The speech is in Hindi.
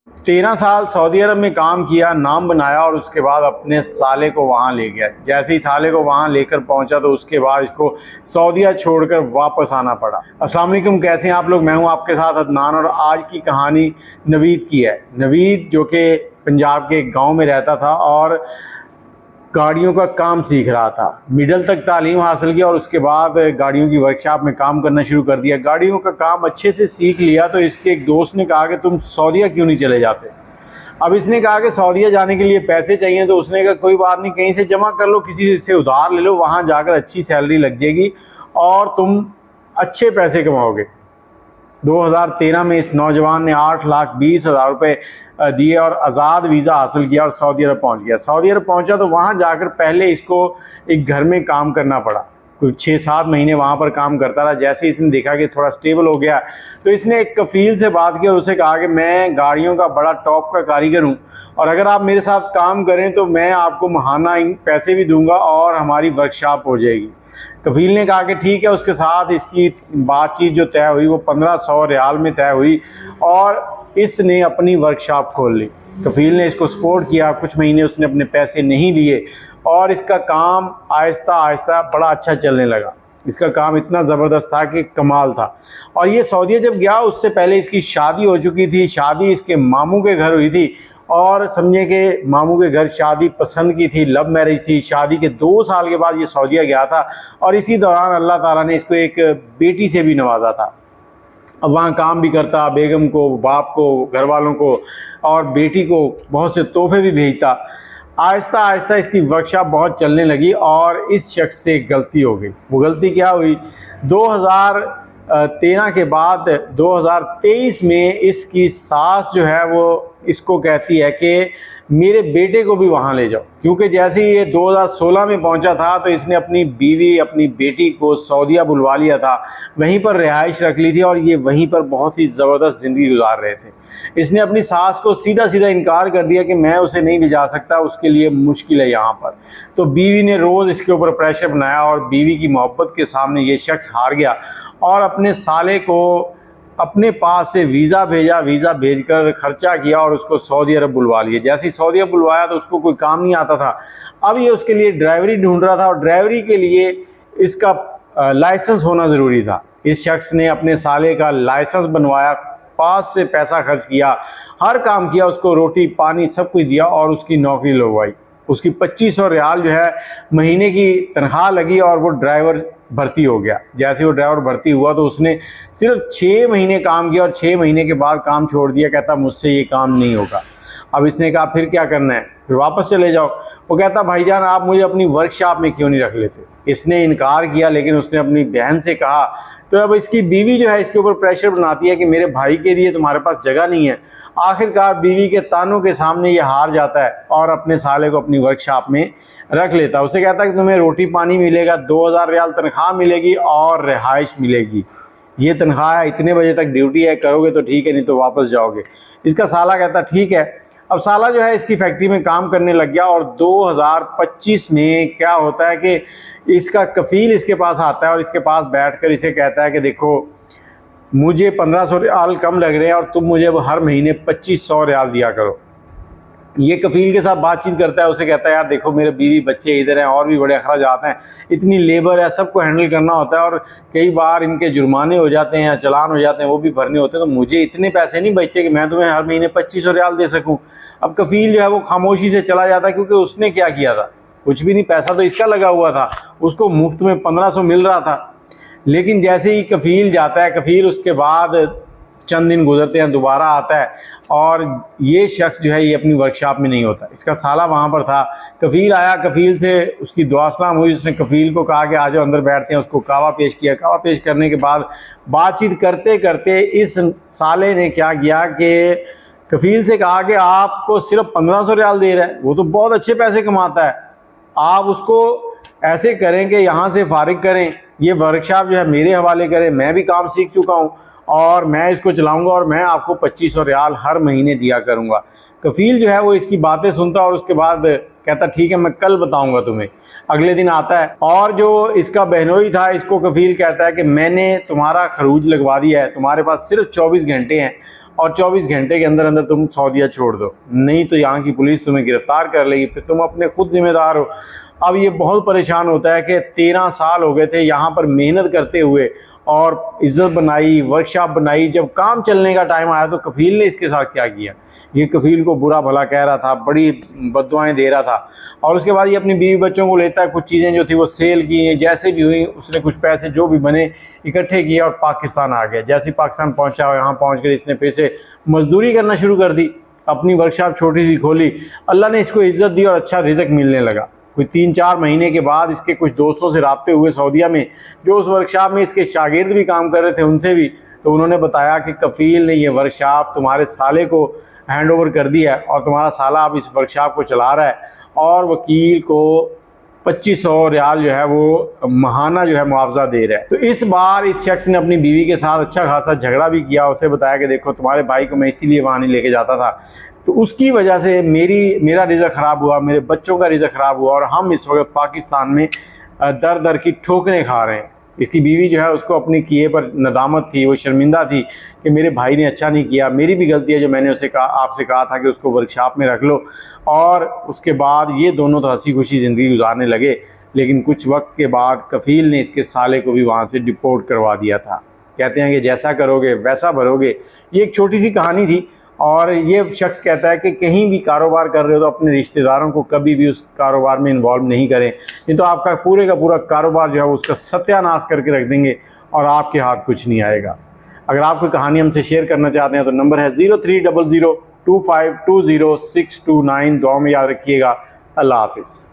13 साल सऊदी अरब में काम किया, नाम बनाया और उसके बाद अपने साले को वहाँ ले गया। जैसे ही साले को वहाँ लेकर पहुँचा तो उसके बाद इसको सऊदीया छोड़कर वापस आना पड़ा। अस्सलाम वालेकुम, कैसे हैं आप लोग? मैं हूँ आपके साथ अदनान और आज की कहानी नवीद की है। नवीद जो कि पंजाब के एक गाँव में रहता था और गाड़ियों का काम सीख रहा था। मिडिल तक तालीम हासिल किया और उसके बाद गाड़ियों की वर्कशॉप में काम करना शुरू कर दिया। गाड़ियों का काम अच्छे से सीख लिया तो इसके एक दोस्त ने कहा कि तुम सऊदीया क्यों नहीं चले जाते। अब इसने कहा कि सऊदीया जाने के लिए पैसे चाहिए, तो उसने कहा कोई बात नहीं, कहीं से जमा कर लो, किसी से उधार ले लो, वहाँ जाकर अच्छी सैलरी लग जाएगी और तुम अच्छे पैसे कमाओगे। 2013 में इस नौजवान ने 8,20,000 रुपये दिए और आज़ाद वीज़ा हासिल किया और सऊदी अरब पहुँच गया। सऊदी अरब पहुँचा तो वहाँ जाकर पहले इसको एक घर में काम करना पड़ा। कुछ 6-7 महीने वहाँ पर काम करता रहा। जैसे इसने देखा कि थोड़ा स्टेबल हो गया तो इसने एक कफ़ील से बात की और उसे कहा कि मैं गाड़ियों का बड़ा टॉप का कारीगर हूँ और अगर आप मेरे साथ काम करें तो मैं आपको महाना पैसे भी दूँगा और हमारी वर्कशॉप हो जाएगी। कफील ने कहा कि ठीक है। उसके साथ इसकी बातचीत जो तय हुई वो 1500 रियाल में तय हुई और इसने अपनी वर्कशॉप खोल ली। कफील ने इसको सपोर्ट किया। कुछ महीने उसने अपने पैसे नहीं लिए और इसका काम आहिस्ता आहिस्ता बड़ा अच्छा चलने लगा। इसका काम इतना ज़बरदस्त था कि कमाल था। और ये सऊदीया जब गया उससे पहले इसकी शादी हो चुकी थी। शादी इसके मामू के घर हुई थी और समझे कि मामू के घर शादी पसंद की थी, लव मैरिज थी। शादी के 2 साल के बाद ये सऊदीया गया था और इसी दौरान अल्लाह ताला ने इसको एक बेटी से भी नवाजा था। अब वहाँ काम भी करता, बेगम को, बाप को, घर वालों को और बेटी को बहुत से तोहफे भी भेजता। आहिस्ता आहिस्ता इसकी वर्कशॉप बहुत चलने लगी और इस शख्स से एक गलती हो गई। वो गलती क्या हुई? 2013 के बाद 2023 में इसकी सास जो है वो इसको कहती है कि मेरे बेटे को भी वहाँ ले जाओ, क्योंकि जैसे ही ये 2016 में पहुँचा था तो इसने अपनी बीवी, अपनी बेटी को सऊदीया बुलवा लिया था। वहीं पर रिहाइश रख ली थी और ये वहीं पर बहुत ही ज़बरदस्त ज़िंदगी गुजार रहे थे। इसने अपनी सास को सीधा सीधा इनकार कर दिया कि मैं उसे नहीं ले जा सकता, उसके लिए मुश्किल है यहाँ पर। तो बीवी ने रोज़ इसके ऊपर प्रेशर बनाया और बीवी की मोहब्बत के सामने ये शख्स हार गया और अपने साले को अपने पास से वीज़ा भेजा। वीज़ा भेजकर ख़र्चा किया और उसको सऊदी अरब बुलवा लिए। जैसे ही सऊदी अरब बुलवाया तो उसको कोई काम नहीं आता था। अब ये उसके लिए ड्राइवरी ढूंढ रहा था और ड्राइवरी के लिए इसका लाइसेंस होना ज़रूरी था। इस शख्स ने अपने साले का लाइसेंस बनवाया, पास से पैसा खर्च किया, हर काम किया, उसको रोटी पानी सब कुछ दिया और उसकी नौकरी लगवाई। उसकी 2500 रियाल जो है महीने की तनख्वाह लगी और वो ड्राइवर भर्ती हो गया। जैसे वो ड्राइवर भर्ती हुआ तो उसने सिर्फ 6 महीने काम किया और 6 महीने के बाद काम छोड़ दिया। कहता मुझसे ये काम नहीं होगा। अब इसने कहा फिर क्या करना है? फिर वापस चले जाओ। वो कहता भाईजान आप मुझे अपनी वर्कशॉप में क्यों नहीं रख लेते? इसने इनकार किया लेकिन उसने अपनी बहन से कहा। तो अब इसकी बीवी जो है इसके ऊपर प्रेशर बनाती है कि मेरे भाई के लिए तुम्हारे पास जगह नहीं है। आखिरकार बीवी के तानों के सामने ये हार जाता है और अपने साले को अपनी वर्कशॉप में रख लेता है। उसे कहता है कि तुम्हें रोटी पानी मिलेगा, 2000 रियाल तनख्वाह मिलेगी और रिहाइश मिलेगी। ये तनख्वाह है, इतने बजे तक ड्यूटी है, करोगे तो ठीक है, नहीं तो वापस जाओगे। इसका साला कहता ठीक है। अब साला जो है इसकी फैक्ट्री में काम करने लग गया और 2025 में क्या होता है कि इसका कफील इसके पास आता है और इसके पास बैठकर इसे कहता है कि देखो मुझे 1500 रियाल कम लग रहे हैं और तुम मुझे हर महीने 2500 रियाल दिया करो। ये कफील के साथ बातचीत करता है। उसे कहता है यार देखो मेरे बीवी बच्चे इधर हैं और भी बड़े अखराजात हैं, इतनी लेबर है, सबको हैंडल करना होता है और कई बार इनके जुर्माने हो जाते हैं या चलान हो जाते हैं, वो भी भरने होते हैं, तो मुझे इतने पैसे नहीं बचते कि मैं तुम्हें हर महीने 2500 रियाल दे सकूँ। अब कफील जो है वो खामोशी से चला जाता है, क्योंकि उसने क्या किया था? कुछ भी नहीं, पैसा तो इसका लगा हुआ था, उसको मुफ्त में 1500 मिल रहा था। लेकिन जैसे ही कफील जाता है, कफील उसके बाद चंद दिन गुजरते हैं, दोबारा आता है और ये शख्स जो है ये अपनी वर्कशॉप में नहीं होता। इसका साला वहाँ पर था। कफील आया, कफील से उसकी दुआ सलाम हुई। उसने कफील को कहा कि आ जाओ अंदर बैठते हैं। उसको कहवा पेश किया। कहवा पेश करने के बाद बातचीत करते करते इस साले ने क्या किया कि कफील से कहा कि आपको सिर्फ 1500 रियाल दे रहा है, वो तो बहुत अच्छे पैसे कमाता है, आप उसको ऐसे करें कि यहाँ से फारिग करें, ये वर्कशॉप जो है मेरे हवाले करें, मैं भी काम सीख चुका हूँ और मैं इसको चलाऊंगा और मैं आपको 2500 रियाल हर महीने दिया करूंगा। कफील जो है वो इसकी बातें सुनता और उसके बाद कहता ठीक है मैं कल बताऊंगा तुम्हें। अगले दिन आता है और जो इसका बहनोई था इसको कफील कहता है कि मैंने तुम्हारा खरूज लगवा दिया है, तुम्हारे पास सिर्फ 24 घंटे हैं और 24 घंटे के अंदर अंदर तुम सऊदीया छोड़ दो, नहीं तो यहाँ की पुलिस तुम्हें गिरफ्तार कर लेगी, फिर तुम अपने खुद जिम्मेदार हो। अब ये बहुत परेशान होता है कि 13 साल हो गए थे यहाँ पर मेहनत करते हुए और इज़्ज़त बनाई, वर्कशॉप बनाई, जब काम चलने का टाइम आया तो कफ़ील ने इसके साथ क्या किया। ये कफ़ील को बुरा भला कह रहा था, बड़ी बद्दुआएं दे रहा था, और उसके बाद ये अपनी बीवी बच्चों को लेता है, कुछ चीज़ें जो थी वो सेल की, जैसे भी हुई उसने कुछ पैसे जो भी बने इकट्ठे किए और पाकिस्तान आ गया। जैसे ही पाकिस्तान पहुँचा, यहाँ पहुँच कर इसने फिर से मजदूरी करना शुरू कर दी, अपनी वर्कशॉप छोटी सी खोली, अल्लाह ने इसको इज़्ज़त दी और अच्छा रिज़्क मिलने लगा। कोई 3-4 महीने के बाद इसके कुछ दोस्तों से राब्ते हुए सऊदीया में, जो उस वर्कशॉप में इसके शागिर्द भी काम कर रहे थे उनसे भी, तो उन्होंने बताया कि कफ़ील ने ये वर्कशॉप तुम्हारे साले को हैंड ओवर कर दिया है और तुम्हारा साला अब इस वर्कशॉप को चला रहा है, और वकील को 2500 रियाल जो है वो माहाना जो है मुआवजा दे रहा है। तो इस बार इस शख्स ने अपनी बीवी के साथ अच्छा खासा झगड़ा भी किया, उसे बताया कि देखो तुम्हारे भाई को मैं इसीलिए वहाँ नहीं लेके जाता था, तो उसकी वजह से मेरा रिज़्क ख़राब हुआ, मेरे बच्चों का रिज़्क ख़राब हुआ, और हम इस वक्त पाकिस्तान में दर दर की ठोकरें खा रहे हैं। इसकी बीवी जो है उसको अपनी किए पर नदामत थी, वो शर्मिंदा थी कि मेरे भाई ने अच्छा नहीं किया, मेरी भी गलती है जो मैंने उसे आपसे कहा था कि उसको वर्कशॉप में रख लो। और उसके बाद ये दोनों तो हंसी खुशी ज़िंदगी गुजारने लगे, लेकिन कुछ वक्त के बाद कफ़ील ने इसके साले को भी वहाँ से डिपोर्ट करवा दिया था। कहते हैं कि जैसा करोगे वैसा भरोगे। ये एक छोटी सी कहानी थी, और ये शख्स कहता है कि कहीं भी कारोबार कर रहे हो तो अपने रिश्तेदारों को कभी भी उस कारोबार में इन्वॉल्व नहीं करें, नहीं तो आपका पूरे का पूरा कारोबार जो है उसका सत्यानाश करके रख देंगे और आपके हाथ कुछ नहीं आएगा। अगर आप कोई कहानी हमसे शेयर करना चाहते हैं तो नंबर है 030025206229। दुआ में याद रखिएगा। अल्लाह हाफिज़।